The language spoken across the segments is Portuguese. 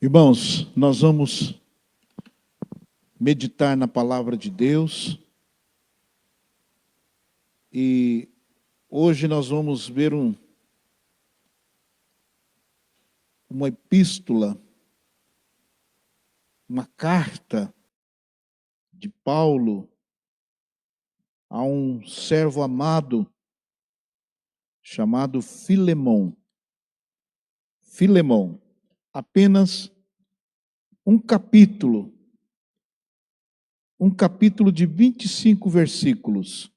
Irmãos, nós vamos meditar na palavra de Deus e hoje nós vamos ver uma epístola, uma carta de Paulo a um servo amado chamado Filemão. Filemão, apenas um capítulo de 25 versículos.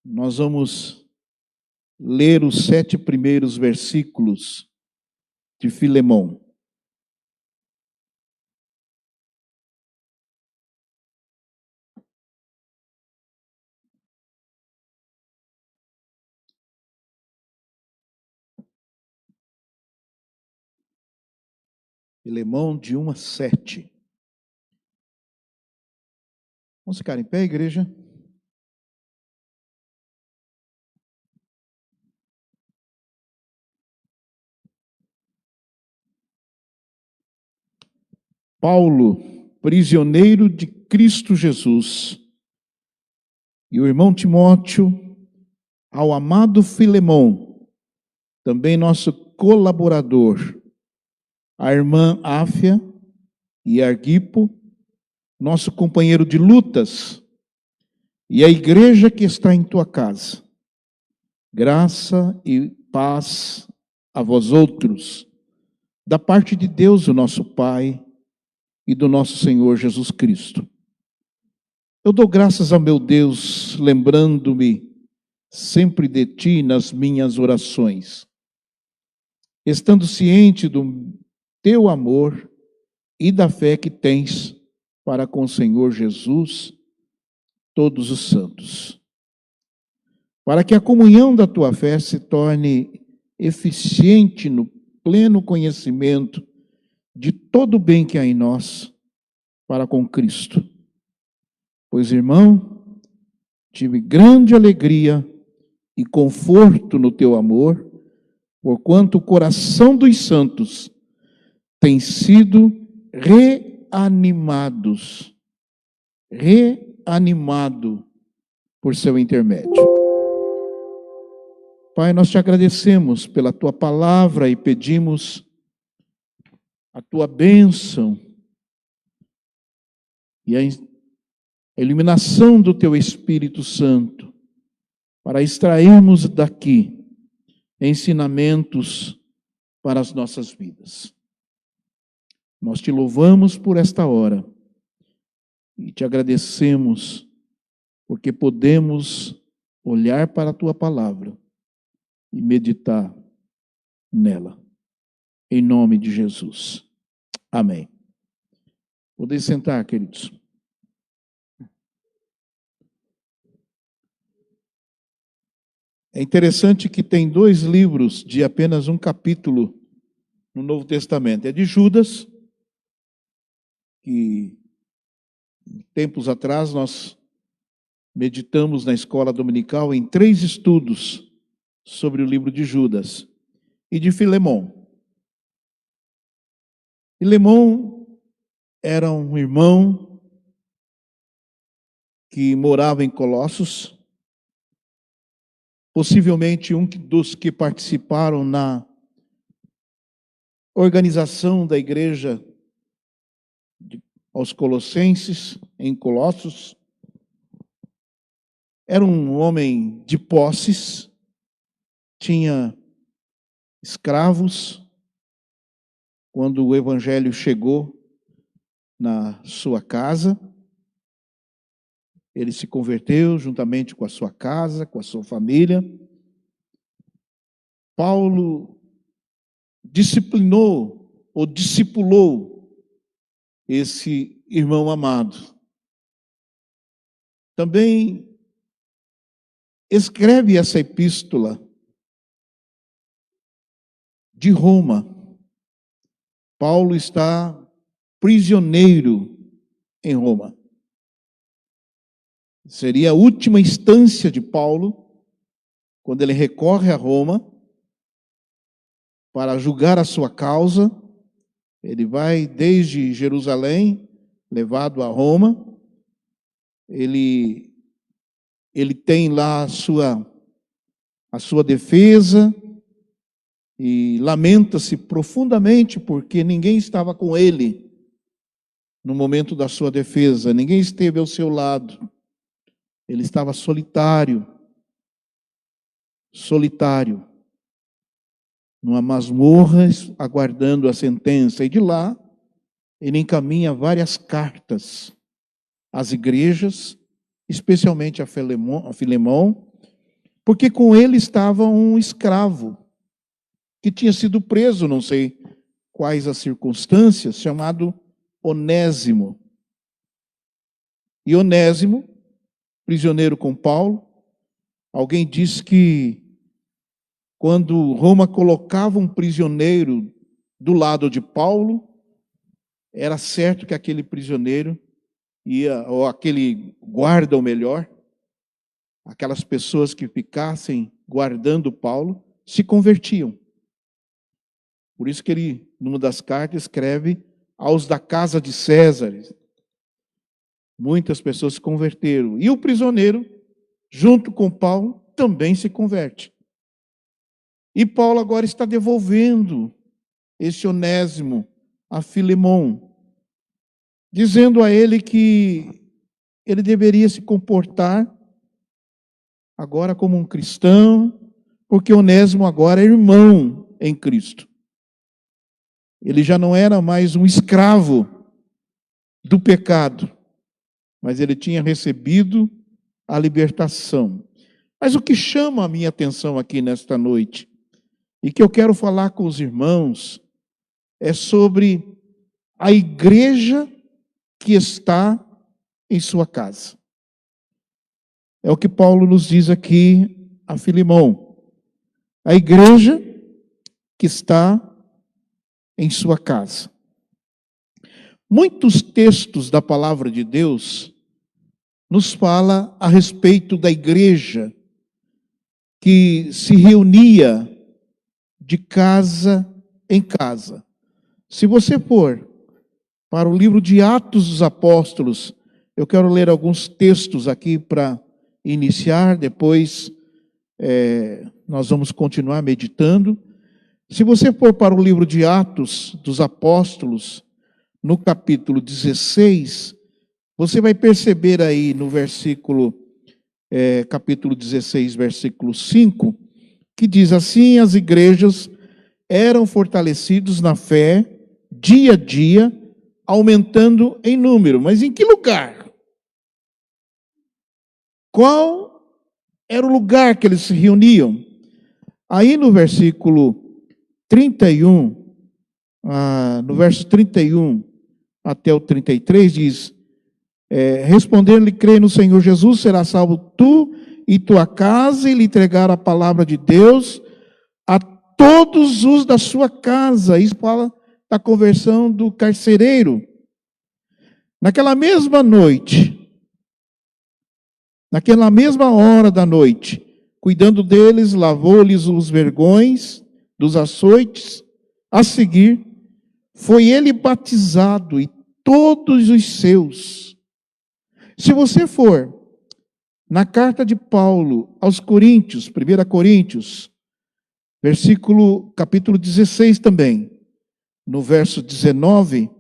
Nós vamos ler os 7 primeiros versículos de Filemão. Filemão de 1 a 7. Vamos ficar em pé, igreja? Paulo, prisioneiro de Cristo Jesus, e o irmão Timóteo, ao amado Filemão, também nosso colaborador, a irmã Áfia e Arquipo, nosso companheiro de lutas, e a igreja que está em tua casa. Graça e paz a vós outros, da parte de Deus, o nosso Pai, e do nosso Senhor Jesus Cristo. Eu dou graças ao meu Deus, lembrando-me sempre de ti nas minhas orações, estando ciente do teu amor e da fé que tens para com o Senhor Jesus, todos os santos, para que a comunhão da tua fé se torne eficiente no pleno conhecimento de todo o bem que há em nós para com Cristo. Pois, irmão, tive grande alegria e conforto no teu amor, porquanto o coração dos santos tem sido reanimado por seu intermédio. Pai, nós te agradecemos pela tua palavra e pedimos a tua bênção e a iluminação do teu Espírito Santo para extrairmos daqui ensinamentos para as nossas vidas. Nós te louvamos por esta hora e te agradecemos porque podemos olhar para a tua palavra e meditar nela. Em nome de Jesus. Amém. Podem sentar, queridos. É interessante que tem 2 livros de apenas um capítulo no Novo Testamento. É de Judas, que tempos atrás nós meditamos na escola dominical em 3 estudos sobre o livro de Judas, e de Filemão. Filemão era um irmão que morava em Colossos, possivelmente um dos que participaram na organização da igreja aos Colossenses, em Colossos. Era um homem de posses, tinha escravos. Quando o evangelho chegou na sua casa, ele se converteu juntamente com a sua casa, com a sua família. Paulo discipulou esse irmão amado. Também escreve essa epístola de Roma. Paulo está prisioneiro em Roma. Seria a última instância de Paulo, quando ele recorre a Roma para julgar a sua causa Ele vai desde Jerusalém, levado a Roma. Ele tem lá a sua defesa e lamenta-se profundamente porque ninguém estava com ele no momento da sua defesa, ninguém esteve ao seu lado. Ele estava solitário, numa masmorra, aguardando a sentença. E de lá, ele encaminha várias cartas às igrejas, especialmente a Filemão, porque com ele estava um escravo que tinha sido preso, não sei quais as circunstâncias, chamado Onésimo. E Onésimo, prisioneiro com Paulo, alguém diz que quando Roma colocava um prisioneiro do lado de Paulo, era certo que aquele prisioneiro ia, ou aquele guarda, ou melhor, aquelas pessoas que ficassem guardando Paulo, se convertiam. Por isso que ele, numa das cartas, escreve aos da casa de César. Muitas pessoas se converteram. E o prisioneiro, junto com Paulo, também se converte. E Paulo agora está devolvendo esse Onésimo a Filemão, dizendo a ele que ele deveria se comportar agora como um cristão, porque Onésimo agora é irmão em Cristo. Ele já não era mais um escravo do pecado, mas ele tinha recebido a libertação. Mas o que chama a minha atenção aqui nesta noite, e que eu quero falar com os irmãos, é sobre a igreja que está em sua casa. É o que Paulo nos diz aqui a Filemão. A igreja que está em sua casa. Muitos textos da palavra de Deus nos fala a respeito da igreja que se reunia de casa em casa. Se você for para o livro de Atos dos Apóstolos, eu quero ler alguns textos aqui para iniciar, depois nós vamos continuar meditando. Se você for para o livro de Atos dos Apóstolos, no capítulo 16, você vai perceber aí no capítulo 16, versículo 5, que diz assim: as igrejas eram fortalecidos na fé, dia a dia, aumentando em número. Mas em que lugar? Qual era o lugar que eles se reuniam? Aí no versículo 31, no verso 31 até o 33, diz: respondendo-lhe, crê no Senhor Jesus, será salvo tu e tua casa, e lhe entregar a palavra de Deus a todos os da sua casa. Isso fala da conversão do carcereiro. Naquela mesma noite, naquela mesma hora da noite, cuidando deles, lavou-lhes os vergões dos açoites. A seguir, foi ele batizado e todos os seus. Se você for na carta de Paulo aos Coríntios, 1 Coríntios, capítulo 16 também, no verso 19,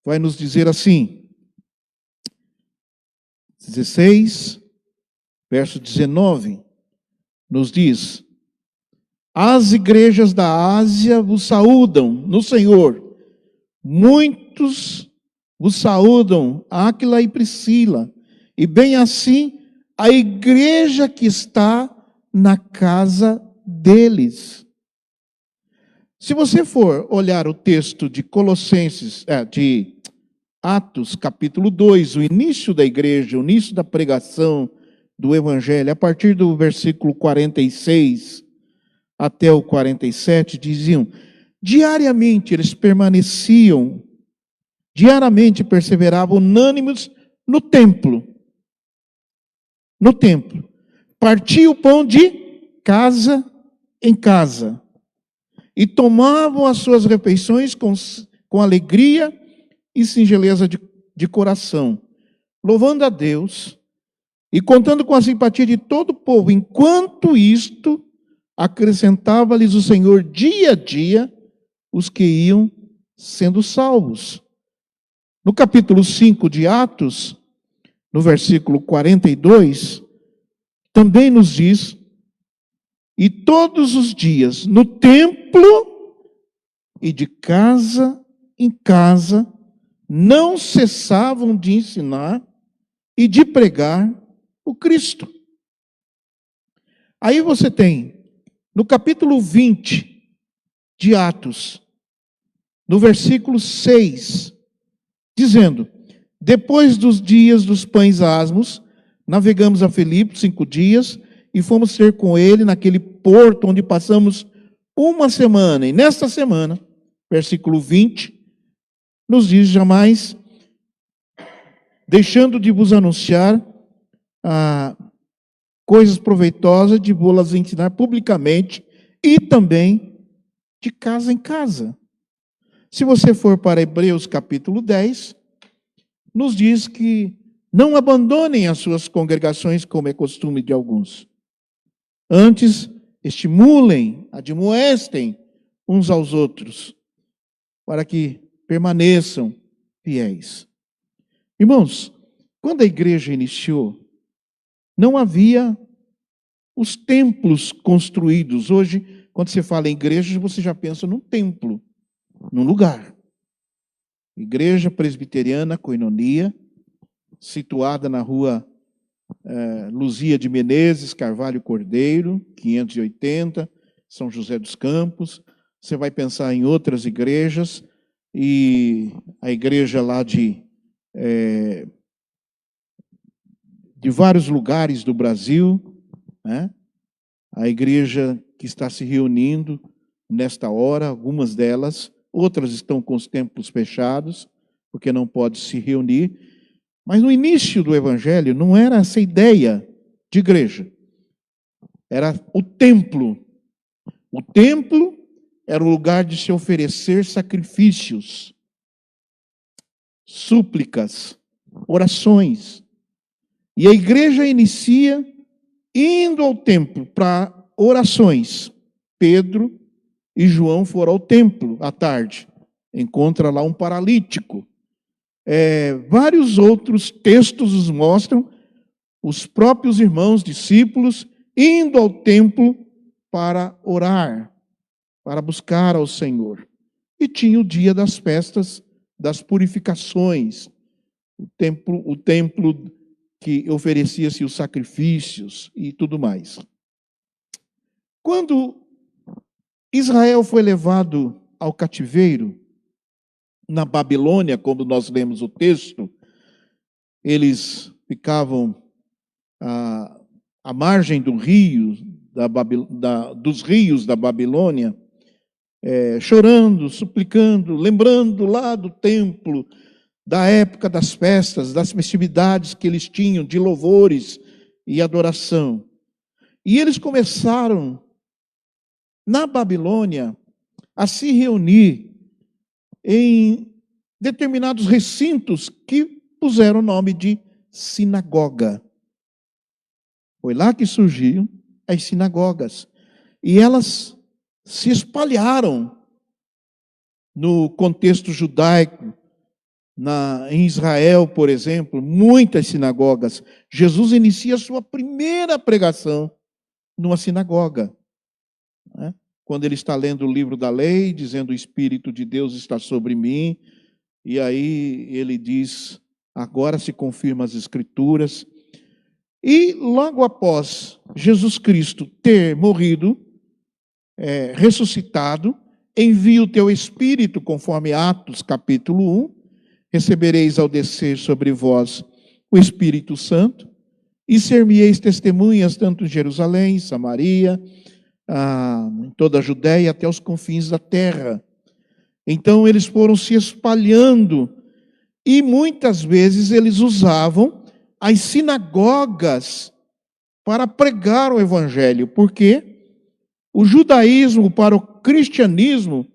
vai nos dizer assim, 16, verso 19, nos diz: as igrejas da Ásia vos saúdam no Senhor. Muitos vos saúdam, Áquila e Priscila, e bem assim a igreja que está na casa deles. Se você for olhar o texto de de Atos, capítulo 2, o início da igreja, o início da pregação do evangelho, a partir do versículo 46 até o 47, diziam: diariamente eles permaneciam, diariamente perseveravam unânimes no templo. No templo. Partiam o pão de casa em casa. E tomavam as suas refeições com com alegria e singeleza de coração, louvando a Deus e contando com a simpatia de todo o povo. Enquanto isto, acrescentava-lhes o Senhor dia a dia os que iam sendo salvos. No capítulo 5 de Atos, no versículo 42, também nos diz: e todos os dias, no templo e de casa em casa, não cessavam de ensinar e de pregar o Cristo. Aí você tem, no capítulo 20 de Atos, no versículo 6, dizendo: depois dos dias dos pães asmos, navegamos a Filipe 5 dias e fomos ter com ele naquele porto onde passamos uma semana. E nesta semana, versículo 20, nos diz: jamais deixando de vos anunciar coisas proveitosas, de vos ensinar publicamente e também de casa em casa. Se você for para Hebreus capítulo 10, nos diz que não abandonem as suas congregações, como é costume de alguns. Antes, estimulem, admoestem uns aos outros, para que permaneçam fiéis. Irmãos, quando a igreja iniciou, não havia os templos construídos. Hoje, quando você fala em igreja, você já pensa num templo, num lugar. Igreja Presbiteriana Koinonia, situada na rua Luzia de Menezes, Carvalho Cordeiro, 580, São José dos Campos. Você vai pensar em outras igrejas, e a igreja lá de vários lugares do Brasil, né? A igreja que está se reunindo nesta hora, algumas delas, outras estão com os templos fechados, porque não pode se reunir. Mas no início do Evangelho não era essa ideia de igreja. Era o templo. O templo era o lugar de se oferecer sacrifícios, súplicas, orações. E a igreja inicia indo ao templo para orações. Pedro e João foram ao templo à tarde. Encontra lá um paralítico. Vários outros textos nos mostram os próprios irmãos, discípulos, indo ao templo para orar, para buscar ao Senhor. E tinha o dia das festas, das purificações, o templo que oferecia-se os sacrifícios e tudo mais. Quando Israel foi levado ao cativeiro, na Babilônia, como nós lemos o texto, eles ficavam à margem do rio, dos rios da Babilônia, chorando, suplicando, lembrando lá do templo, da época das festas, das festividades que eles tinham, de louvores e adoração. E eles começaram, na Babilônia, a se reunir em determinados recintos que puseram o nome de sinagoga. Foi lá que surgiram as sinagogas. E elas se espalharam no contexto judaico. Em Israel, por exemplo, muitas sinagogas. Jesus inicia a sua primeira pregação numa sinagoga, né? Quando ele está lendo o livro da lei, dizendo: o Espírito de Deus está sobre mim. E aí ele diz: agora se confirma as Escrituras. E logo após Jesus Cristo ter morrido, ressuscitado, envia o teu Espírito, conforme Atos capítulo 1, recebereis ao descer sobre vós o Espírito Santo, e ser-me-eis testemunhas tanto em Jerusalém, Samaria, em toda a Judéia, até os confins da terra. Então eles foram se espalhando, e muitas vezes eles usavam as sinagogas para pregar o Evangelho, porque o judaísmo para o cristianismo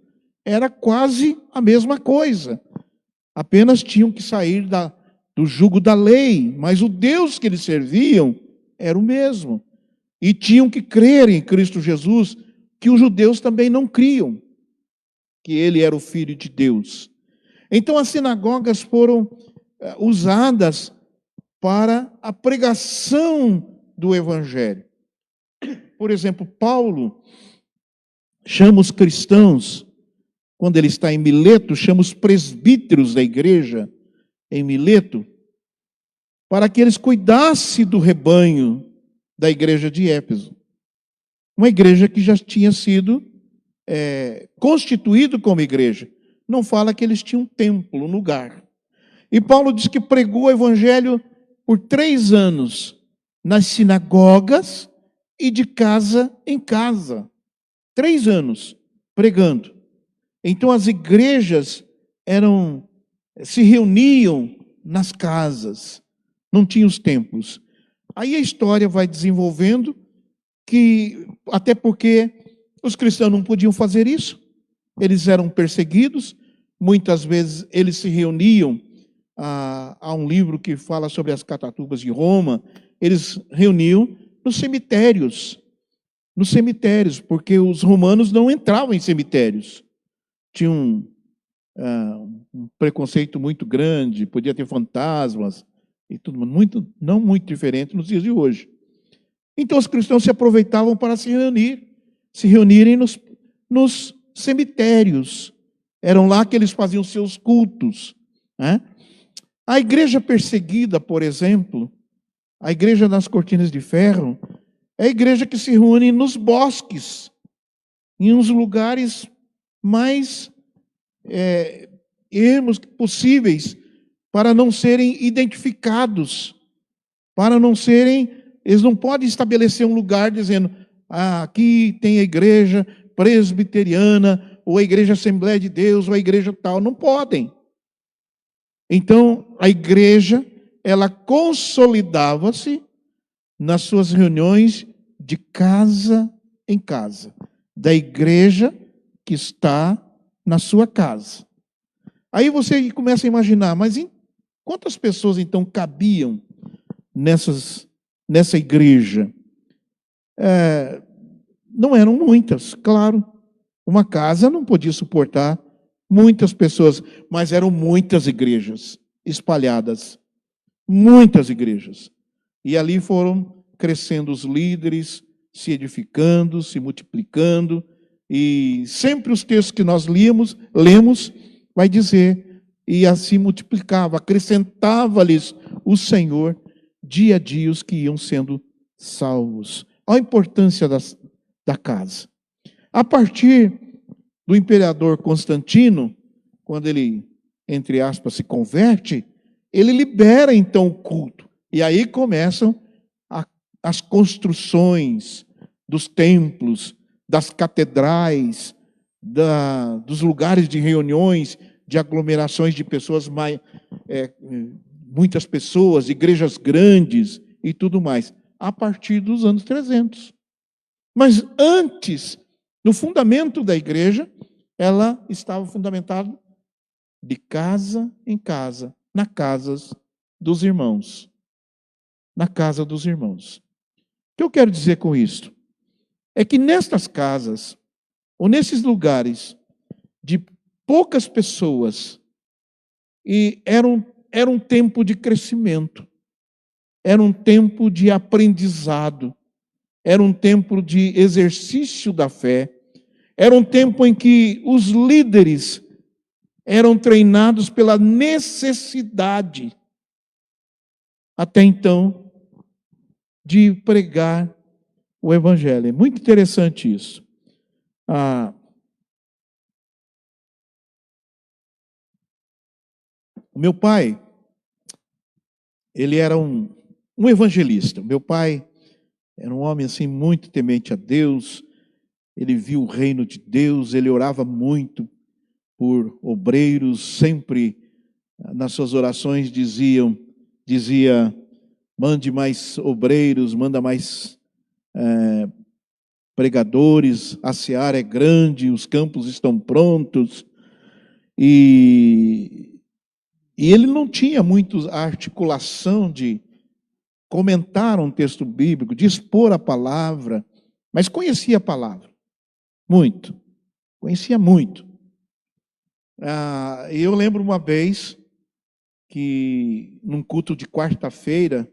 era quase a mesma coisa. Apenas tinham que sair do jugo da lei, mas o Deus que eles serviam era o mesmo. E tinham que crer em Cristo Jesus, que os judeus também não criam, que ele era o Filho de Deus. Então as sinagogas foram usadas para a pregação do Evangelho. Por exemplo, Paulo chama os cristãos, quando ele está em Mileto, chama os presbíteros da igreja em Mileto, para que eles cuidassem do rebanho da igreja de Éfeso. Uma igreja que já tinha sido constituído como igreja. Não fala que eles tinham um templo, um lugar. E Paulo diz que pregou o evangelho por 3 anos, nas sinagogas e de casa em casa. 3 anos pregando. Então as igrejas se reuniam nas casas, não tinham os templos. Aí a história vai desenvolvendo, que até porque os cristãos não podiam fazer isso, eles eram perseguidos, muitas vezes eles se reuniam, há um livro que fala sobre as catatumbas de Roma, eles reuniam nos cemitérios, porque os romanos não entravam em cemitérios. Tinham um preconceito muito grande, podia ter fantasmas, e tudo, não muito diferente nos dias de hoje. Então os cristãos se aproveitavam para se reunirem nos cemitérios. Eram lá que eles faziam seus cultos, né? A igreja perseguida, por exemplo, a igreja das cortinas de ferro, é a igreja que se reúne nos bosques, em uns lugares mais ermos possíveis, para não serem identificados, eles não podem estabelecer um lugar dizendo, aqui tem a igreja presbiteriana, ou a igreja Assembleia de Deus, ou a igreja tal, não podem. Então, a igreja, ela consolidava-se nas suas reuniões de casa em casa, da igreja que está na sua casa. Aí você começa a imaginar, mas quantas pessoas então cabiam nessa igreja? Não eram muitas, claro. Uma casa não podia suportar muitas pessoas, mas eram muitas igrejas espalhadas. Muitas igrejas. E ali foram crescendo os líderes, se edificando, se multiplicando, e sempre os textos que nós lemos, vai dizer, e assim multiplicava, acrescentava-lhes o Senhor dia a dia os que iam sendo salvos. Olha a importância da casa. A partir do imperador Constantino, quando ele, entre aspas, se converte, ele libera então o culto. E aí começam as construções dos templos, das catedrais, dos lugares de reuniões, de aglomerações de pessoas, muitas pessoas, igrejas grandes e tudo mais, a partir dos anos 300. Mas antes, no fundamento da igreja, ela estava fundamentada de casa em casa, nas casas dos irmãos. Na casa dos irmãos. O que eu quero dizer com isto? É que nestas casas, ou nesses lugares de poucas pessoas, e era um tempo de crescimento, era um tempo de aprendizado, era um tempo de exercício da fé, era um tempo em que os líderes eram treinados pela necessidade, até então, de pregar o Evangelho. É muito interessante isso. O meu pai, ele era um evangelista. Meu pai era um homem assim muito temente a Deus. Ele viu o reino de Deus, ele orava muito por obreiros, sempre nas suas orações dizia, mande mais obreiros, manda mais pregadores, a seara é grande, os campos estão prontos, e ele não tinha muito a articulação de comentar um texto bíblico, de expor a palavra, mas conhecia a palavra, muito, conhecia muito. Eu lembro uma vez que, num culto de quarta-feira,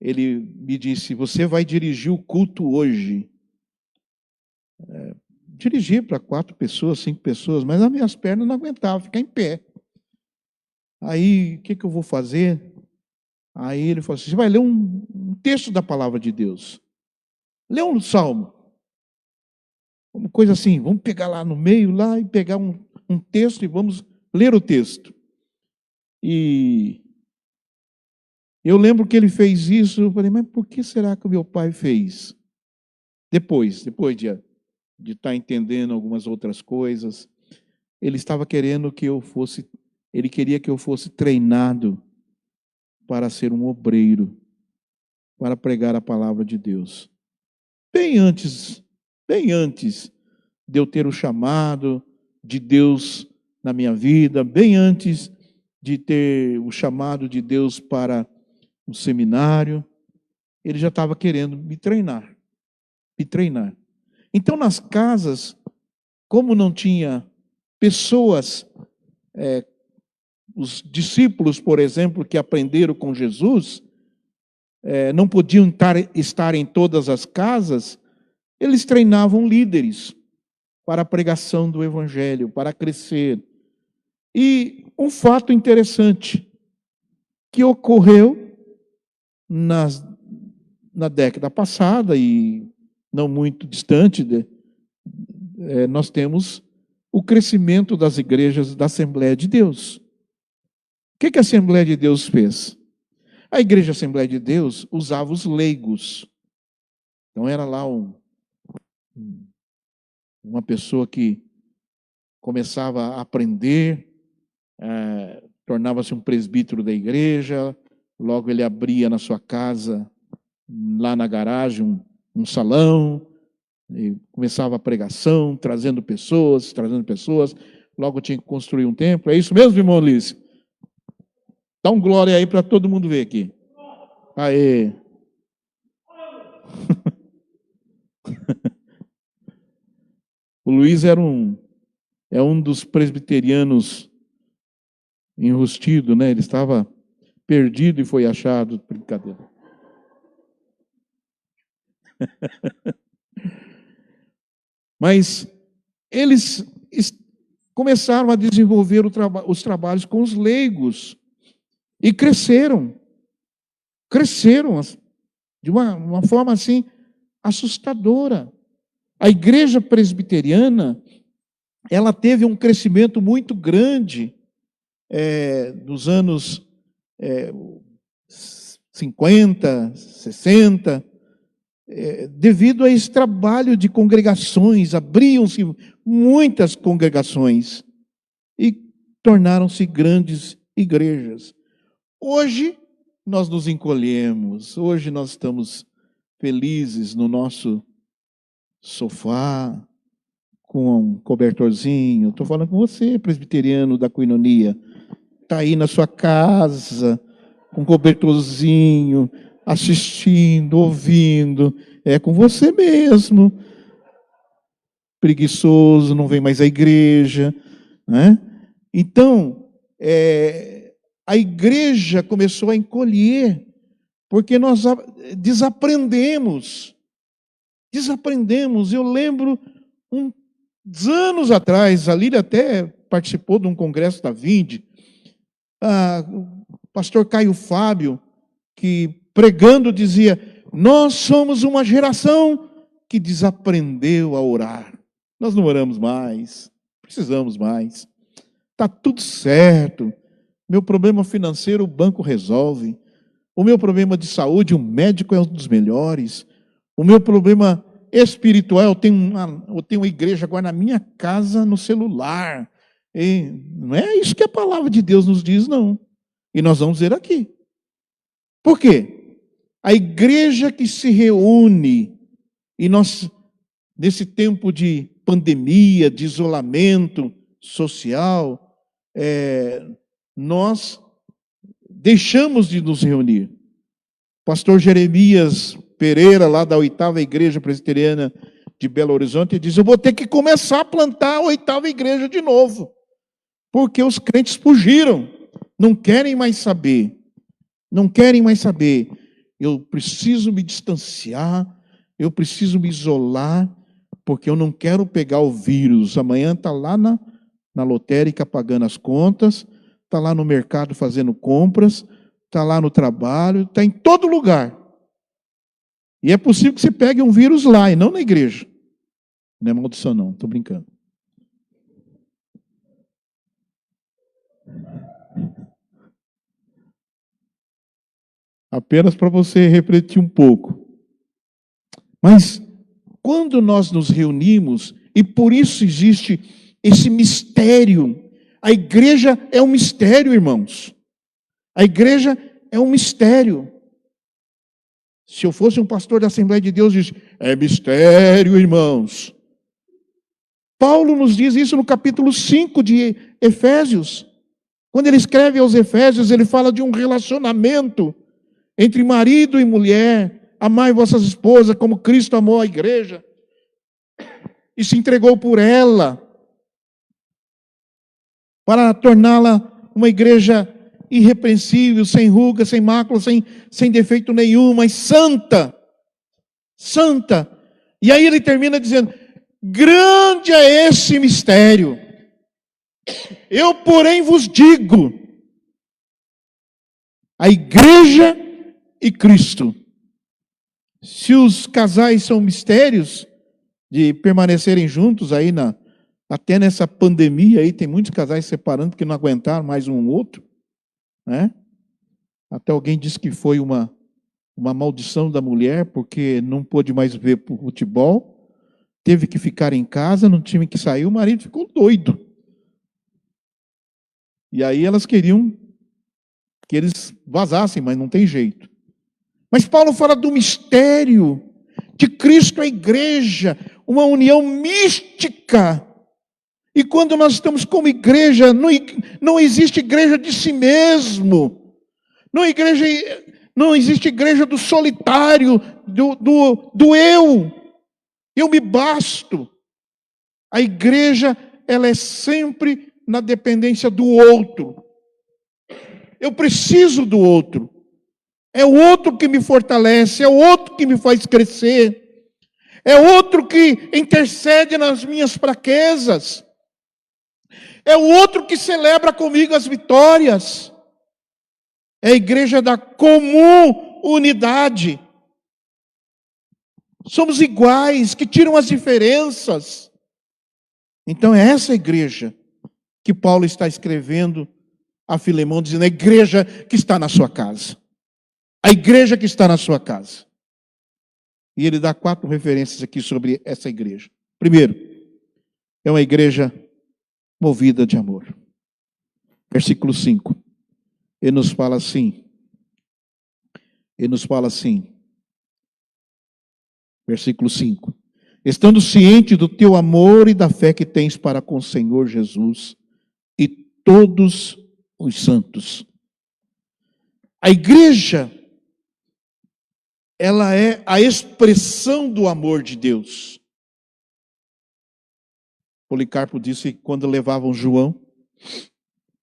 ele me disse: você vai dirigir o culto hoje. Dirigi para 4 pessoas, 5 pessoas, mas as minhas pernas não aguentavam ficar em pé. Aí, o que eu vou fazer? Aí ele falou assim: você vai ler um texto da palavra de Deus. Lê um salmo. Uma coisa assim, vamos pegar lá no meio, lá, e pegar um texto e vamos ler o texto. E eu lembro que ele fez isso, eu falei: mas por que será que o meu pai fez? Depois de estar entendendo algumas outras coisas, ele estava querendo que eu fosse, ele queria que eu fosse treinado para ser um obreiro, para pregar a palavra de Deus. Bem antes de eu ter o chamado de Deus na minha vida, bem antes de ter o chamado de Deus para o seminário, ele já estava querendo me treinar. Então, nas casas, como não tinha pessoas, os discípulos, por exemplo, que aprenderam com Jesus, não podiam estar em todas as casas, eles treinavam líderes para a pregação do Evangelho, para crescer. E um fato interessante que ocorreu na década passada, e não muito distante, nós temos o crescimento das igrejas da Assembleia de Deus. O que a Assembleia de Deus fez? A Igreja Assembleia de Deus usava os leigos. Então era lá uma pessoa que começava a aprender, tornava-se um presbítero da igreja, logo ele abria na sua casa, lá na garagem, um salão, e começava a pregação, trazendo pessoas, logo tinha que construir um templo. É isso mesmo, irmão Ulisses? Dá um glória aí para todo mundo ver aqui. Aê! O Luiz é um dos presbiterianos enrustido, né? Ele estava perdido e foi achado. Brincadeira. Mas eles começaram a desenvolver os trabalhos com os leigos e cresceram de uma forma assim assustadora. A igreja presbiteriana, ela teve um crescimento muito grande dos anos 50, 60, devido a esse trabalho de congregações. Abriam-se muitas congregações e tornaram-se grandes igrejas. Hoje nós nos encolhemos, hoje nós estamos felizes no nosso sofá, com um cobertorzinho. Estou falando com você, presbiteriano da Coinonia. Está aí na sua casa, com um cobertorzinho, assistindo, ouvindo. É com você mesmo. Preguiçoso, não vem mais à igreja, né? Então, a igreja começou a encolher, porque nós desaprendemos. Eu lembro, uns anos atrás, a Lília até participou de um congresso da Vinde, o pastor Caio Fábio, que pregando dizia: nós somos uma geração que desaprendeu a orar. Nós não oramos mais, precisamos mais. Está tudo certo. Meu problema financeiro o banco resolve. O meu problema de saúde, o médico é um dos melhores. O meu problema espiritual, eu tenho uma igreja agora na minha casa, no celular. E não é isso que a palavra de Deus nos diz, não. E nós vamos ver aqui. Por quê? A igreja que se reúne, e nós nesse tempo de pandemia, de isolamento social, nós deixamos de nos reunir. Pastor Jeremias Pereira, lá da 8ª Igreja Presbiteriana de Belo Horizonte, diz: eu vou ter que começar a plantar a 8ª igreja de novo, porque os crentes fugiram, não querem mais saber, não querem mais saber. Eu preciso me distanciar, eu preciso me isolar, porque eu não quero pegar o vírus. Amanhã está lá na lotérica pagando as contas, está lá no mercado fazendo compras, está lá no trabalho, está em todo lugar. E é possível que você pegue um vírus lá e não na igreja. Não é maldição não, estou brincando. Apenas para você refletir um pouco. Mas quando nós nos reunimos, e por isso existe esse mistério, a igreja é um mistério, irmãos. A igreja é um mistério. Se eu fosse um pastor da Assembleia de Deus, diz: é mistério, irmãos. Paulo nos diz isso no capítulo 5 de Efésios. Quando ele escreve aos Efésios, ele fala de um relacionamento entre marido e mulher. Amai vossas esposas como Cristo amou a igreja e se entregou por ela, para torná-la uma igreja irrepreensível, sem ruga, sem mácula, sem defeito nenhum, mas santa. Santa. E aí ele termina dizendo: grande é esse mistério. Eu, porém, vos digo, a igreja e Cristo. Se os casais são mistérios de permanecerem juntos aí até nessa pandemia aí, tem muitos casais separando porque não aguentaram mais um outro, né? Até alguém disse que foi uma maldição da mulher porque não pôde mais ver futebol, teve que ficar em casa, não tinha que sair, o marido ficou doido. E aí elas queriam que eles vazassem, mas não tem jeito. Mas Paulo fala do mistério de Cristo à igreja, uma união mística. E quando nós estamos como igreja, não existe igreja de si mesmo. Não existe igreja do solitário, do eu. Eu me basto. A igreja, ela é sempre na dependência do outro. Eu preciso do outro. É o outro que me fortalece, é o outro que me faz crescer. É o outro que intercede nas minhas fraquezas. É o outro que celebra comigo as vitórias. É a igreja da comum unidade. Somos iguais, que tiram as diferenças. Então é essa igreja que Paulo está escrevendo a Filemão, dizendo: a igreja que está na sua casa. A igreja que está na sua casa. E ele dá 4 referências aqui sobre essa igreja. Primeiro, é uma igreja movida de amor. Versículo 5. Ele nos fala assim. Versículo 5. Estando ciente do teu amor e da fé que tens para com o Senhor Jesus e todos os santos. A igreja, ela é a expressão do amor de Deus. Policarpo disse que quando levavam João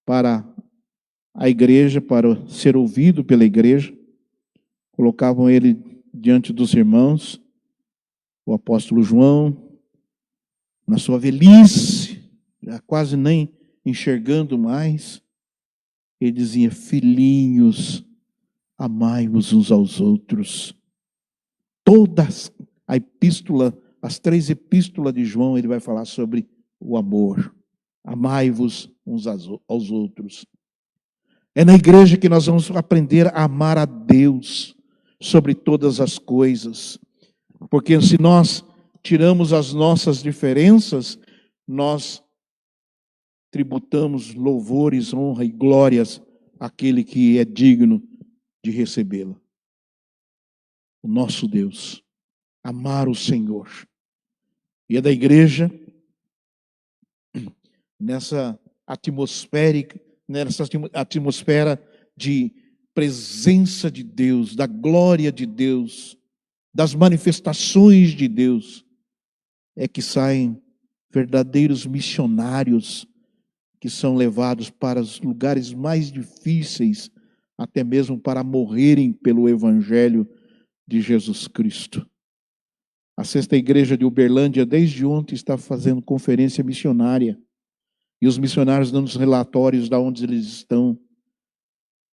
para a igreja, para ser ouvido pela igreja, colocavam ele diante dos irmãos, o apóstolo João, na sua velhice, já quase nem enxergando mais, ele dizia: filhinhos, amai-vos uns aos outros. Todas a epístola, as 3 epístolas de João, ele vai falar sobre o amor. Amai-vos uns aos outros. É na igreja que nós vamos aprender a amar a Deus sobre todas as coisas. Porque se nós tiramos as nossas diferenças, nós tributamos louvores, honra e glórias àquele que é digno de recebê-la. O nosso Deus. Amar o Senhor. E é da igreja, nessa atmosfera de presença de Deus, da glória de Deus, das manifestações de Deus, é que saem verdadeiros missionários que são levados para os lugares mais difíceis, até mesmo para morrerem pelo Evangelho de Jesus Cristo. A Sexta Igreja de Uberlândia, desde ontem, está fazendo conferência missionária. E os missionários dando os relatórios de onde eles estão.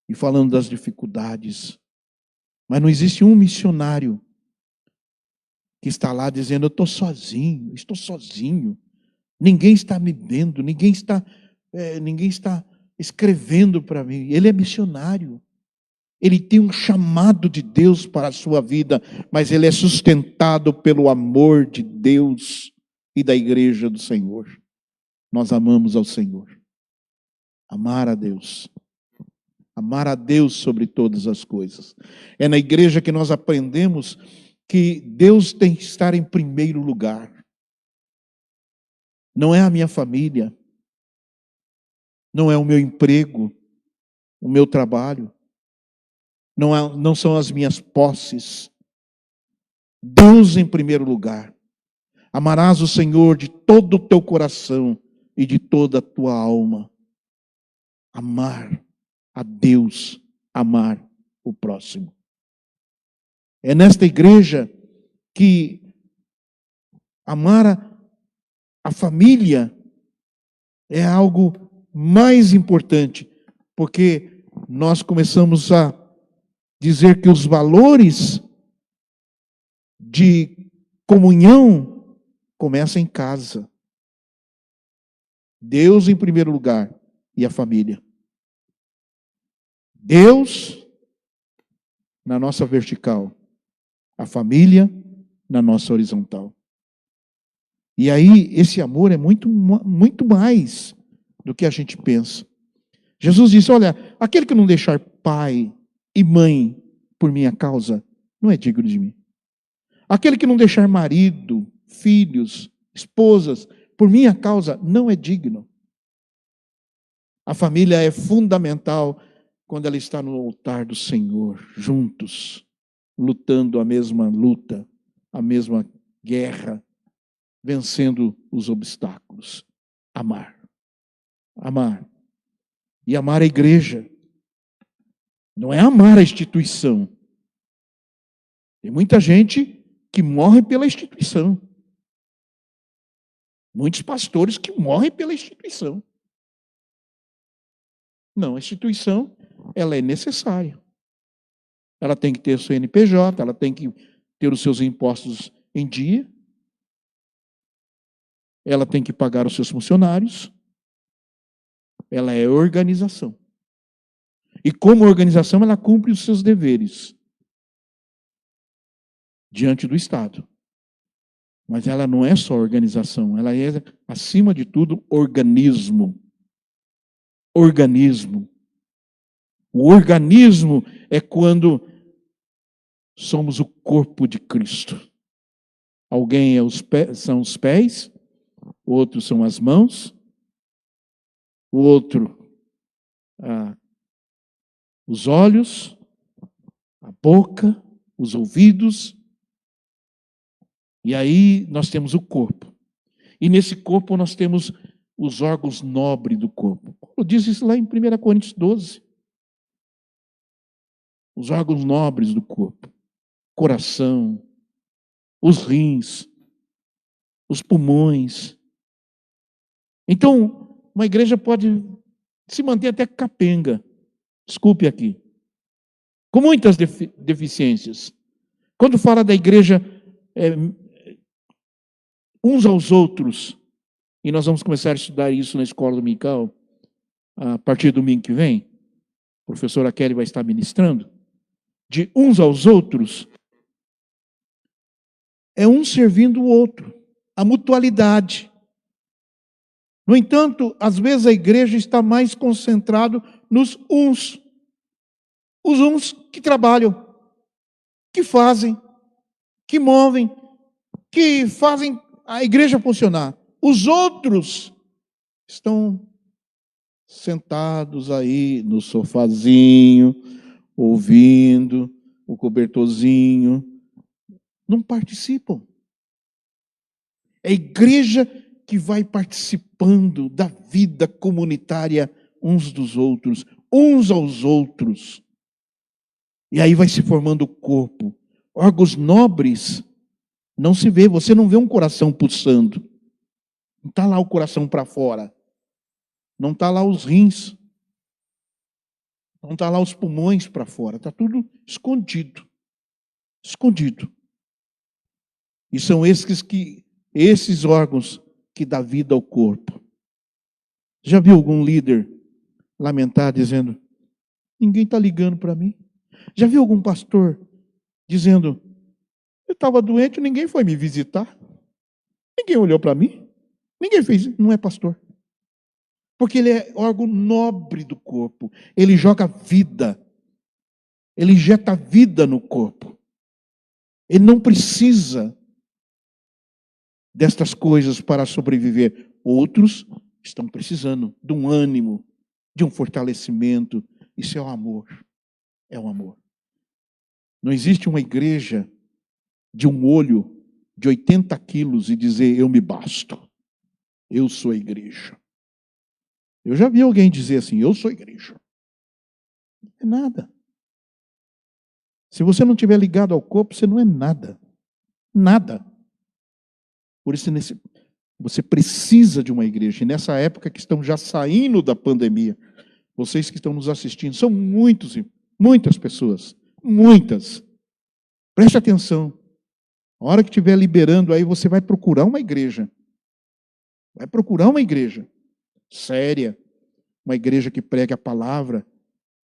E falando das dificuldades. Mas não existe um missionário que está lá dizendo, eu estou sozinho. Ninguém está me vendo, ninguém está escrevendo para mim. Ele é missionário. Ele tem um chamado de Deus para a sua vida, mas ele é sustentado pelo amor de Deus e da igreja do Senhor. Nós amamos ao Senhor. Amar a Deus. Amar a Deus sobre todas as coisas. É na igreja que nós aprendemos que Deus tem que estar em primeiro lugar. Não é a minha família. Não é o meu emprego, o meu trabalho. Não são as minhas posses. Deus em primeiro lugar. Amarás o Senhor de todo o teu coração e de toda a tua alma. Amar a Deus, amar o próximo. É nesta igreja que amar a família é algo mais importante, porque nós começamos a dizer que os valores de comunhão começam em casa. Deus em primeiro lugar e a família. Deus na nossa vertical, a família na nossa horizontal. E aí esse amor é muito mais do que a gente pensa. Jesus disse, olha, aquele que não deixar pai e mãe por minha causa, não é digno de mim. Aquele que não deixar marido, filhos, esposas, por minha causa, não é digno. A família é fundamental quando ela está no altar do Senhor, juntos, lutando a mesma luta, a mesma guerra, vencendo os obstáculos. Amar. Amar. E amar a igreja. Não é amar a instituição. Tem muita gente que morre pela instituição. Muitos pastores que morrem pela instituição. Não, a instituição, ela é necessária. Ela tem que ter o seu CNPJ, ela tem que ter os seus impostos em dia. Ela tem que pagar os seus funcionários. Ela é organização. E como organização, ela cumpre os seus deveres diante do Estado. Mas ela não é só organização, ela é, acima de tudo, organismo. Organismo. O organismo é quando somos o corpo de Cristo. Alguém são os pés, o outro são as mãos, o outro os olhos, a boca, os ouvidos. E aí nós temos o corpo. E nesse corpo nós temos os órgãos nobres do corpo. Paulo diz isso lá em 1 Coríntios 12. Os órgãos nobres do corpo. Coração, os rins, os pulmões. Então, uma igreja pode se manter até capenga. Desculpe aqui. Com muitas deficiências. Quando fala da igreja uns aos outros, e nós vamos começar a estudar isso na escola dominical, a partir do domingo que vem, a professora Kelly vai estar ministrando, de uns aos outros, é um servindo o outro, a mutualidade. No entanto, às vezes a igreja está mais concentrada nos uns. Os uns que trabalham, que fazem, que movem, que fazem a igreja funcionar. Os outros estão sentados aí no sofazinho, ouvindo o cobertorzinho, não participam. É a igreja que vai participando da vida comunitária uns dos outros, uns aos outros. E aí vai se formando o corpo. Órgãos nobres não se vê, você não vê um coração pulsando. Não está lá o coração para fora. Não está lá os rins. Não está lá os pulmões para fora. Está tudo escondido. Escondido. E são esses órgãos que dão vida ao corpo. Já viu algum líder lamentar dizendo, ninguém está ligando para mim? Já viu algum pastor dizendo, eu estava doente, ninguém foi me visitar? Ninguém olhou para mim? Ninguém fez, não é pastor. Porque ele é órgão nobre do corpo. Ele joga vida. Ele injeta vida no corpo. Ele não precisa destas coisas para sobreviver. Outros estão precisando de um ânimo, de um fortalecimento. Isso é o amor. É o amor. Não existe uma igreja de um olho de 80 quilos e dizer, eu me basto. Eu sou a igreja. Eu já vi alguém dizer assim, eu sou a igreja. Não é nada. Se você não estiver ligado ao corpo, você não é nada. Nada. Por isso, você precisa de uma igreja. E nessa época que estão já saindo da pandemia, vocês que estão nos assistindo, são muitas pessoas. Muitas. Preste atenção. A hora que estiver liberando aí, você vai procurar uma igreja. Vai procurar uma igreja séria. Uma igreja que pregue a palavra,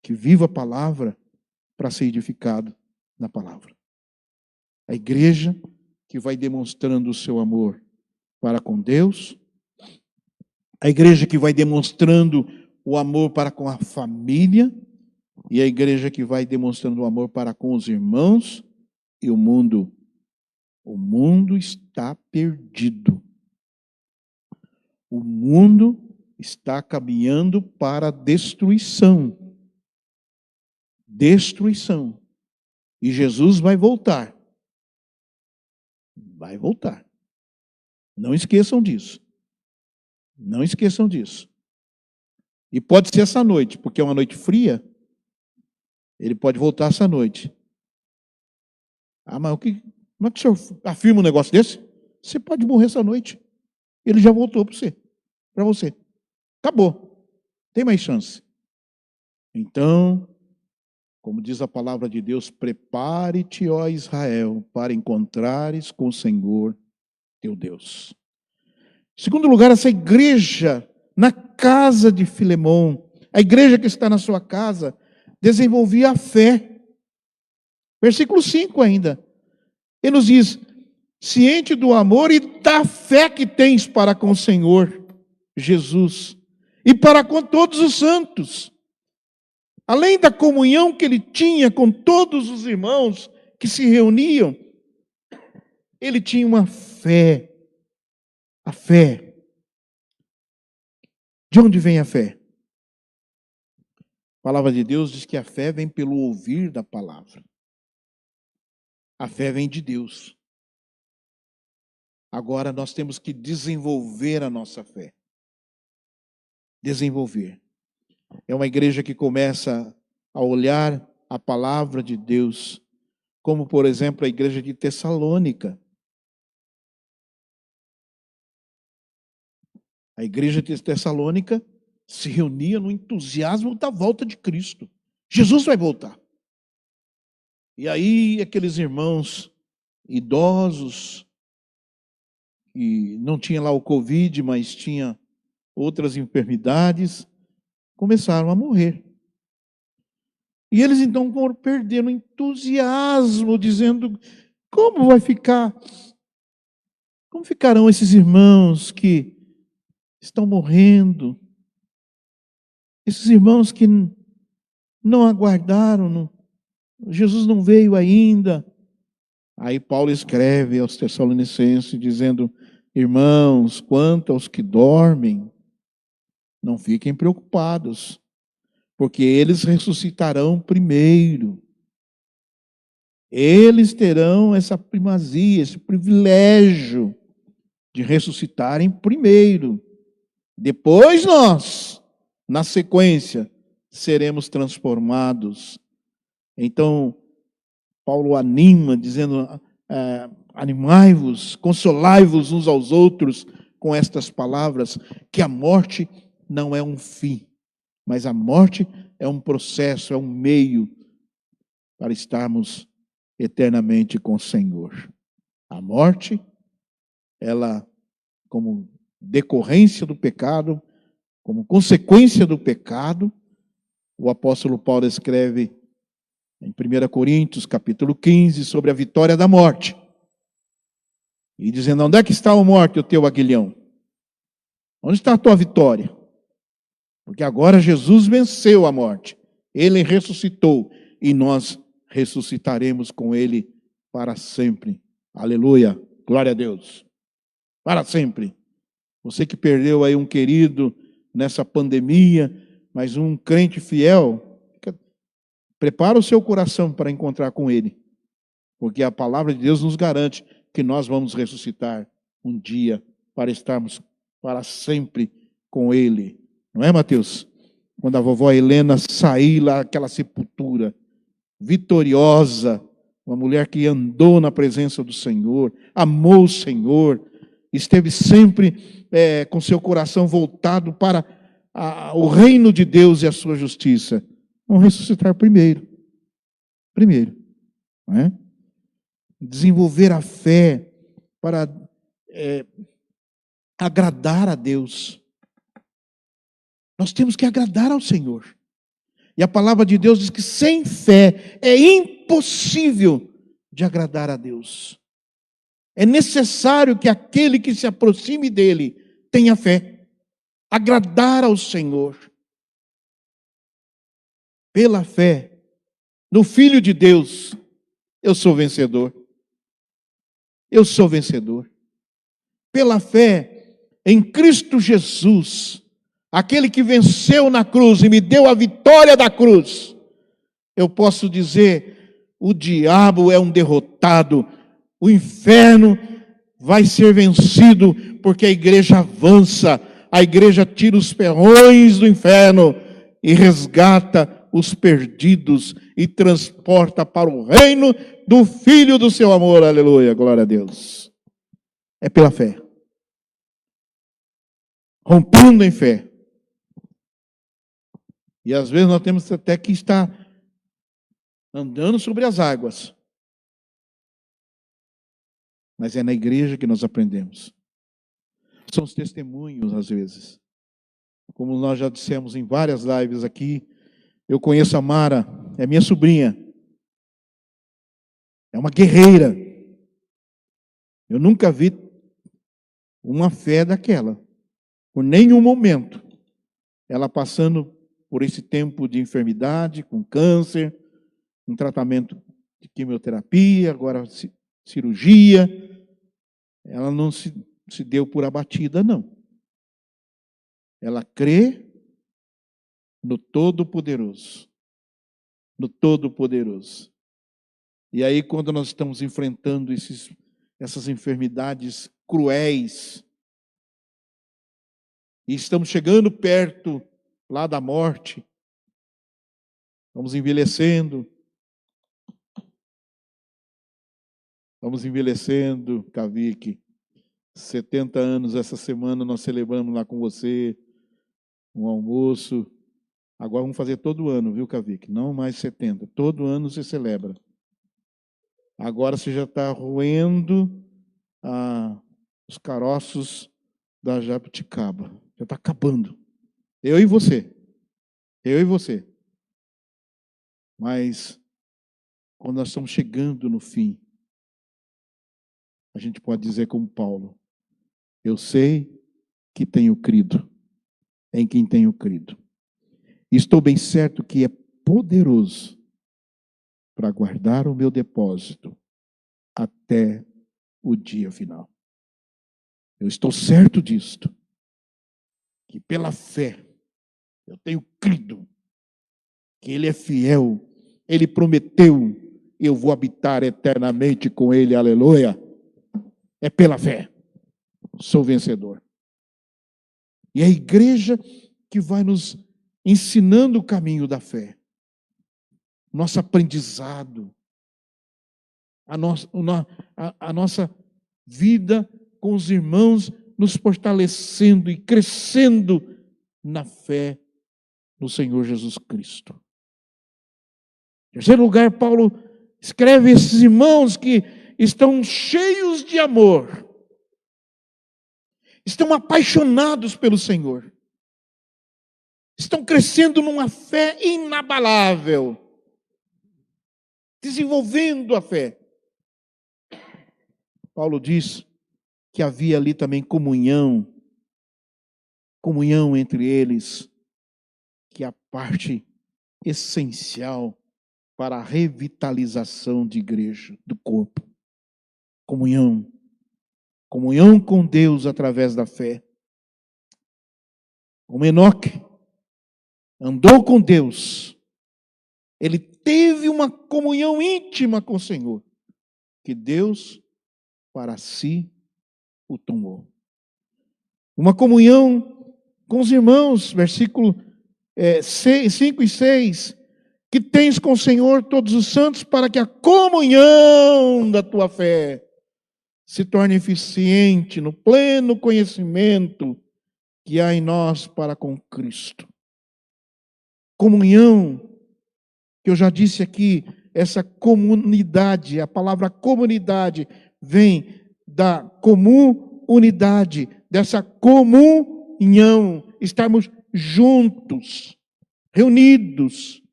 que viva a palavra para ser edificado na palavra. A igreja que vai demonstrando o seu amor para com Deus. A igreja que vai demonstrando o amor para com a família. E a igreja que vai demonstrando o amor para com os irmãos e o mundo. O mundo está perdido. O mundo está caminhando para a destruição. Destruição. E Jesus vai voltar. Vai voltar. Não esqueçam disso. Não esqueçam disso. E pode ser essa noite, porque é uma noite fria. Ele pode voltar essa noite. Ah, mas como é que o senhor afirma um negócio desse? Você pode morrer essa noite. Ele já voltou para você. Para você. Acabou. Tem mais chance. Então, como diz a palavra de Deus, prepare-te, ó Israel, para encontrares com o Senhor teu Deus. Em segundo lugar, essa igreja na casa de Filemão, a igreja que está na sua casa, desenvolvia a fé. Versículo 5 ainda. Ele nos diz, ciente do amor e da fé que tens para com o Senhor Jesus e para com todos os santos. Além da comunhão que ele tinha com todos os irmãos que se reuniam, ele tinha uma fé. A fé. De onde vem a fé? A palavra de Deus diz que a fé vem pelo ouvir da palavra. A fé vem de Deus. Agora nós temos que desenvolver a nossa fé. Desenvolver. É uma igreja que começa a olhar a palavra de Deus, como por exemplo a igreja de Tessalônica. A igreja de Tessalônica se reunia no entusiasmo da volta de Cristo. Jesus vai voltar. E aí aqueles irmãos idosos, que não tinha lá o Covid, mas tinha outras enfermidades, começaram a morrer. E eles então foram perdendo o entusiasmo, dizendo, como ficarão esses irmãos que estão morrendo? Esses irmãos que não aguardaram, Jesus não veio ainda. Aí Paulo escreve aos Tessalonicenses dizendo, Irmãos, quanto aos que dormem, não fiquem preocupados, porque eles ressuscitarão primeiro. Eles terão essa primazia, esse privilégio de ressuscitarem primeiro. Depois nós, na sequência, seremos transformados. Então, Paulo anima, dizendo, animai-vos, consolai-vos uns aos outros com estas palavras, que a morte não é um fim, mas a morte é um processo, é um meio para estarmos eternamente com o Senhor. A morte, ela, como decorrência do pecado, como consequência do pecado, o apóstolo Paulo escreve em 1 Coríntios, capítulo 15, sobre a vitória da morte. E dizendo, onde é que está a morte, o teu aguilhão? Onde está a tua vitória? Porque agora Jesus venceu a morte. Ele ressuscitou e nós ressuscitaremos com ele para sempre. Aleluia. Glória a Deus. Para sempre. Você que perdeu aí um querido nessa pandemia, mas um crente fiel, prepara o seu coração para encontrar com ele. Porque a palavra de Deus nos garante que nós vamos ressuscitar um dia para estarmos para sempre com ele. Não é, Mateus? Quando a vovó Helena sair lá daquela sepultura, vitoriosa, uma mulher que andou na presença do Senhor, amou o Senhor, esteve sempre com seu coração voltado para o reino de Deus e a sua justiça. Vamos ressuscitar primeiro. Primeiro. Não é? Desenvolver a fé para agradar a Deus. Nós temos que agradar ao Senhor. E a palavra de Deus diz que sem fé é impossível de agradar a Deus. É necessário que aquele que se aproxime dele tenha fé. Agradar ao Senhor. Pela fé, no Filho de Deus, eu sou vencedor. Eu sou vencedor. Pela fé em Cristo Jesus, aquele que venceu na cruz e me deu a vitória da cruz, eu posso dizer, o diabo é um derrotado, o inferno vai ser vencido, porque a igreja avança, a igreja tira os ferrões do inferno e resgata os perdidos e transporta para o reino do Filho do seu amor. Aleluia, glória a Deus. É pela fé. Rompendo em fé. E às vezes nós temos até que estar andando sobre as águas. Mas é na igreja que nós aprendemos. São os testemunhos, às vezes. Como nós já dissemos em várias lives aqui, eu conheço a Mara, é minha sobrinha. É uma guerreira. Eu nunca vi uma fé daquela. Por nenhum momento. Ela passando por esse tempo de enfermidade, com câncer, um tratamento de quimioterapia, agora cirurgia. Ela não se deu por abatida, não. Ela crê no Todo-Poderoso. No Todo-Poderoso. E aí, quando nós estamos enfrentando essas enfermidades cruéis, e estamos chegando perto lá da morte, vamos envelhecendo, Cavique, 70 anos essa semana nós celebramos lá com você, um almoço. Agora vamos fazer todo ano, viu, Cavique? Não mais 70, todo ano você celebra. Agora você já está roendo os caroços da jabuticaba. Já está acabando. Eu e você. Mas, quando nós estamos chegando no fim, a gente pode dizer como Paulo, eu sei que tenho crido, em quem tenho crido. E estou bem certo que é poderoso para guardar o meu depósito até o dia final. Eu estou certo disto, que pela fé eu tenho crido que Ele é fiel, Ele prometeu, eu vou habitar eternamente com Ele, aleluia. É pela fé, sou vencedor. E é a igreja que vai nos ensinando o caminho da fé, nosso aprendizado, a nossa vida com os irmãos, nos fortalecendo e crescendo na fé no Senhor Jesus Cristo. Em terceiro lugar, Paulo escreve a esses irmãos que estão cheios de amor, estão apaixonados pelo Senhor, estão crescendo numa fé inabalável, desenvolvendo a fé. Paulo diz que havia ali também comunhão entre eles, que é a parte essencial para a revitalização de igreja, do corpo. Comunhão com Deus através da fé. Como Enoque andou com Deus, ele teve uma comunhão íntima com o Senhor, que Deus para si o tomou. Uma comunhão com os irmãos, versículo 5 e 6, que tens com o Senhor todos os santos, para que a comunhão da tua fé se torne eficiente no pleno conhecimento que há em nós para com Cristo. Comunhão, que eu já disse aqui, essa comunidade, a palavra comunidade vem da comum unidade, dessa comunhão, estarmos juntos, reunidos,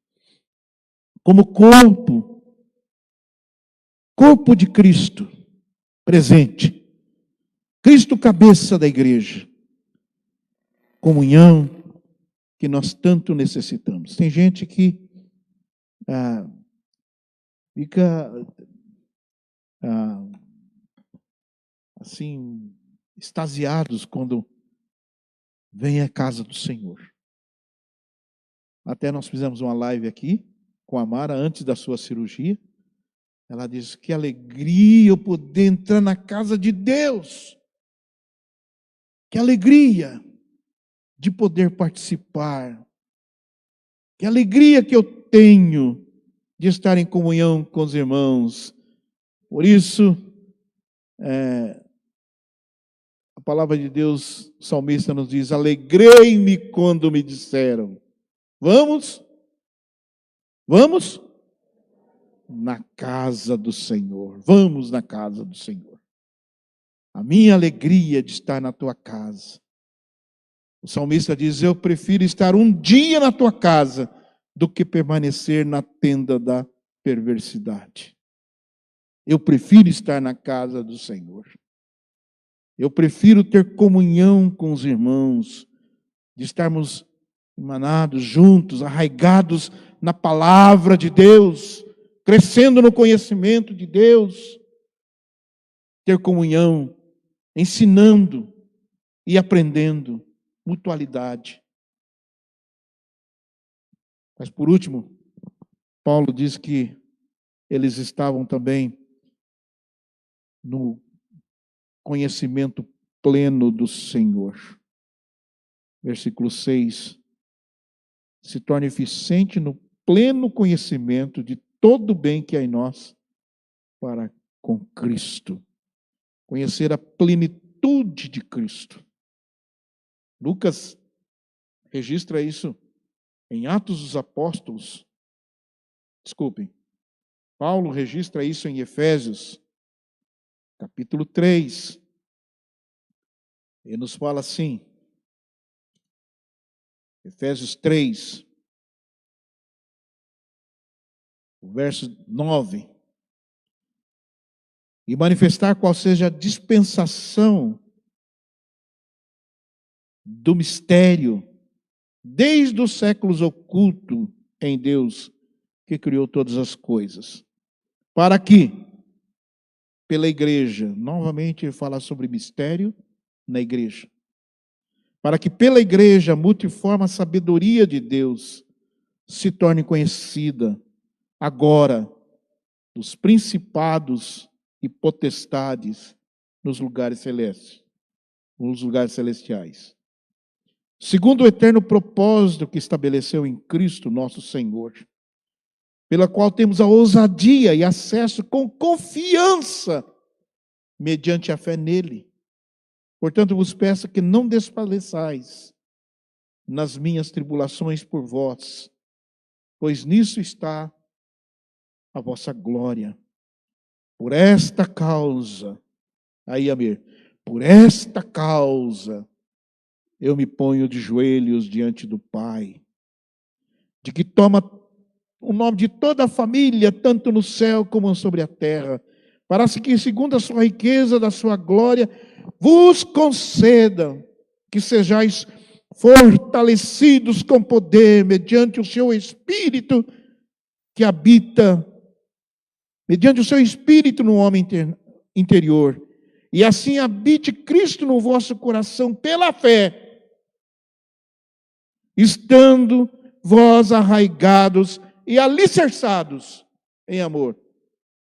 como corpo de Cristo, presente. Cristo, cabeça da igreja. Comunhão que nós tanto necessitamos. Tem gente que fica assim, extasiados quando vem à casa do Senhor. Até nós fizemos uma live aqui com a Mara antes da sua cirurgia. Ela disse: que alegria eu poder entrar na casa de Deus. Que alegria de poder participar. Que alegria que eu tenho de estar em comunhão com os irmãos. Por isso, a palavra de Deus, o salmista nos diz: alegrei-me quando me disseram, vamos na casa do Senhor. Vamos na casa do Senhor. A minha alegria de estar na tua casa. O salmista diz: eu prefiro estar um dia na tua casa do que permanecer na tenda da perversidade. Eu prefiro estar na casa do Senhor. Eu prefiro ter comunhão com os irmãos, de estarmos emanados juntos, arraigados na palavra de Deus, crescendo no conhecimento de Deus, ter comunhão, ensinando e aprendendo, mutualidade. Mas por último, Paulo diz que eles estavam também no conhecimento pleno do Senhor. Versículo 6. Se torna eficiente no pleno conhecimento de todo o bem que há em nós para com Cristo. Conhecer a plenitude de Cristo. Lucas registra isso em Atos dos Apóstolos. Desculpem. Paulo registra isso em Efésios, capítulo 3. Ele nos fala assim, Efésios 3, o verso 9. E manifestar qual seja a dispensação do mistério, desde os séculos oculto em Deus, que criou todas as coisas. Para que, pela igreja, novamente ele fala sobre mistério, na igreja, para que pela igreja a multiforme sabedoria de Deus se torne conhecida agora dos principados e potestades nos lugares celestes, nos lugares celestiais. Segundo o eterno propósito que estabeleceu em Cristo nosso Senhor, pela qual temos a ousadia e acesso com confiança mediante a fé nele. Portanto, vos peço que não desfaleçais nas minhas tribulações por vós, pois nisso está a vossa glória. Por esta causa, aí, Amir, por esta causa, eu me ponho de joelhos diante do Pai, de que toma o nome de toda a família, tanto no céu como sobre a terra, para que, segundo a sua riqueza, da sua glória, vos conceda que sejais fortalecidos com poder, mediante o seu Espírito que habita, mediante o seu Espírito no homem interior, e assim habite Cristo no vosso coração pela fé, estando vós arraigados e alicerçados em amor.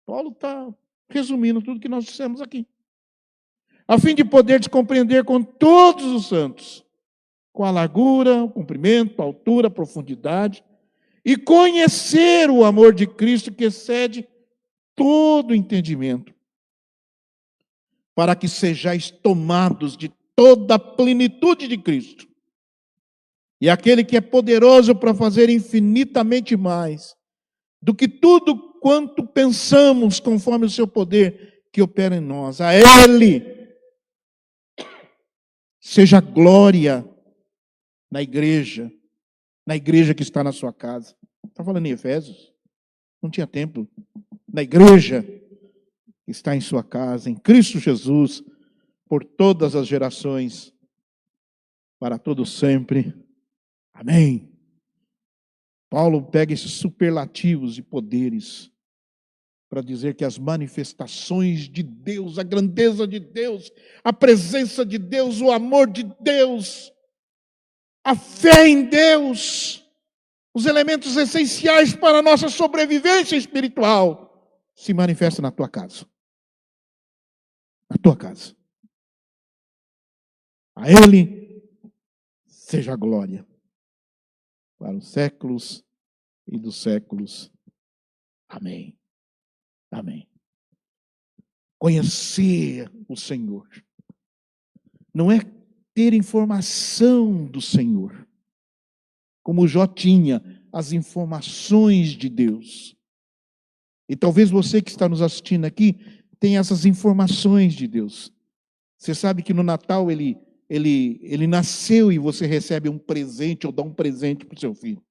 Paulo está resumindo tudo que nós dissemos aqui. A fim de poderes compreender com todos os santos, com a largura, o comprimento, a altura, a profundidade, e conhecer o amor de Cristo que excede todo entendimento, para que sejais tomados de toda a plenitude de Cristo. E aquele que é poderoso para fazer infinitamente mais do que tudo quanto pensamos, conforme o seu poder que opera em nós. A Ele seja glória na igreja que está na sua casa. Está falando em Efésios? Não tinha templo. Na igreja que está em sua casa, em Cristo Jesus, por todas as gerações, para todo sempre. Amém. Paulo pega esses superlativos e poderes para dizer que as manifestações de Deus, a grandeza de Deus, a presença de Deus, o amor de Deus, a fé em Deus, os elementos essenciais para a nossa sobrevivência espiritual, se manifestam na tua casa. Na tua casa. A Ele seja a glória para os séculos e dos séculos. Amém. Amém. Conhecer o Senhor não é ter informação do Senhor, como Jó tinha as informações de Deus. E talvez você que está nos assistindo aqui tenha essas informações de Deus. Você sabe que no Natal ele nasceu e você recebe um presente ou dá um presente para o seu filho.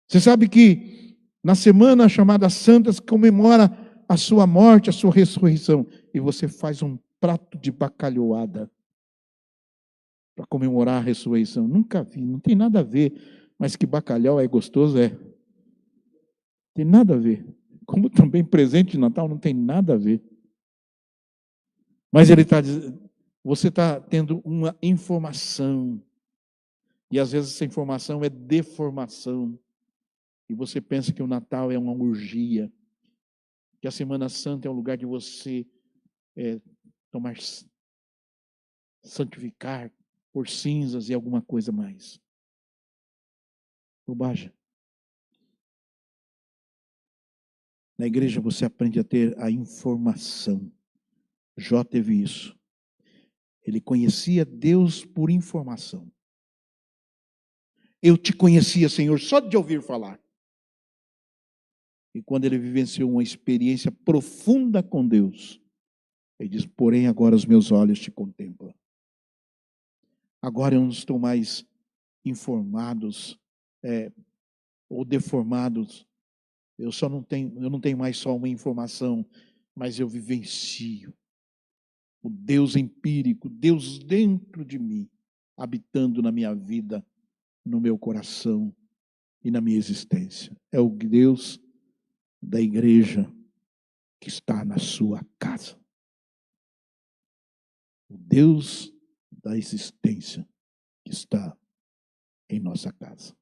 Você sabe que na semana chamada Santas comemora a sua morte, a sua ressurreição, e você faz um prato de bacalhoada para comemorar a ressurreição. Nunca vi, não tem nada a ver, mas que bacalhau é gostoso, é. Tem nada a ver. Como também presente de Natal não tem nada a ver. Mas ele está dizendo, você está tendo uma informação, e às vezes essa informação é deformação, e você pensa que o Natal é uma orgia, que a Semana Santa é um lugar de você tomar, santificar por cinzas e alguma coisa mais. Bobagem. Na igreja você aprende a ter a informação. Jó teve isso. Ele conhecia Deus por informação. Eu te conhecia, Senhor, só de ouvir falar. E quando ele vivenciou uma experiência profunda com Deus, ele diz, porém agora os meus olhos te contemplam. Agora eu não estou mais informados ou deformados. Eu não tenho mais só uma informação, mas eu vivencio o Deus empírico, Deus dentro de mim, habitando na minha vida, no meu coração e na minha existência. É o Deus da igreja que está na sua casa. o Deus da existência que está em nossa casa.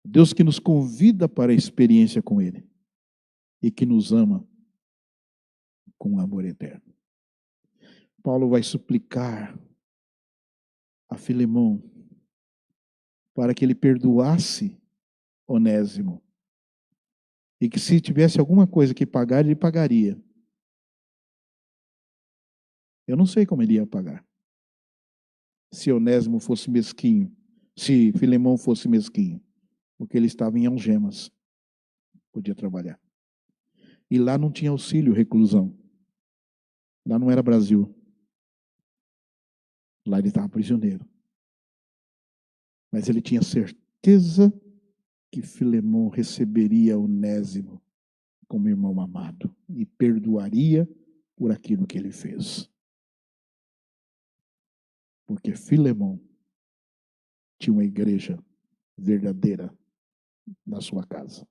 Deus que nos convida para a experiência com Ele e que nos ama com amor eterno. Paulo vai suplicar a Filemão para que ele perdoasse Onésimo e que se tivesse alguma coisa que pagar, ele pagaria. Eu não sei como ele ia pagar. Se Onésimo fosse mesquinho, se Filemão fosse mesquinho, porque ele estava em algemas, podia trabalhar. E lá não tinha auxílio reclusão. Lá não era Brasil. Lá ele estava prisioneiro. Mas ele tinha certeza que Filemão receberia Onésimo como irmão amado e perdoaria por aquilo que ele fez. Porque Filemão tinha uma igreja verdadeira na sua casa.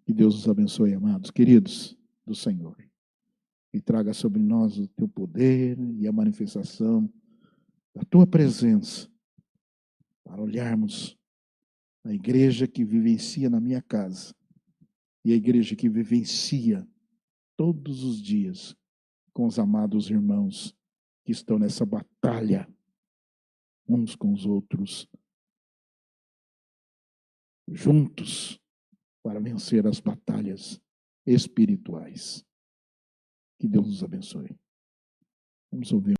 Que Deus os abençoe, amados, queridos do Senhor. E traga sobre nós o teu poder e a manifestação da tua presença para olharmos a igreja que vivencia na minha casa e a igreja que vivencia todos os dias com os amados irmãos que estão nessa batalha uns com os outros, juntos, para vencer as batalhas espirituais. Que Deus nos abençoe. Vamos ouvir.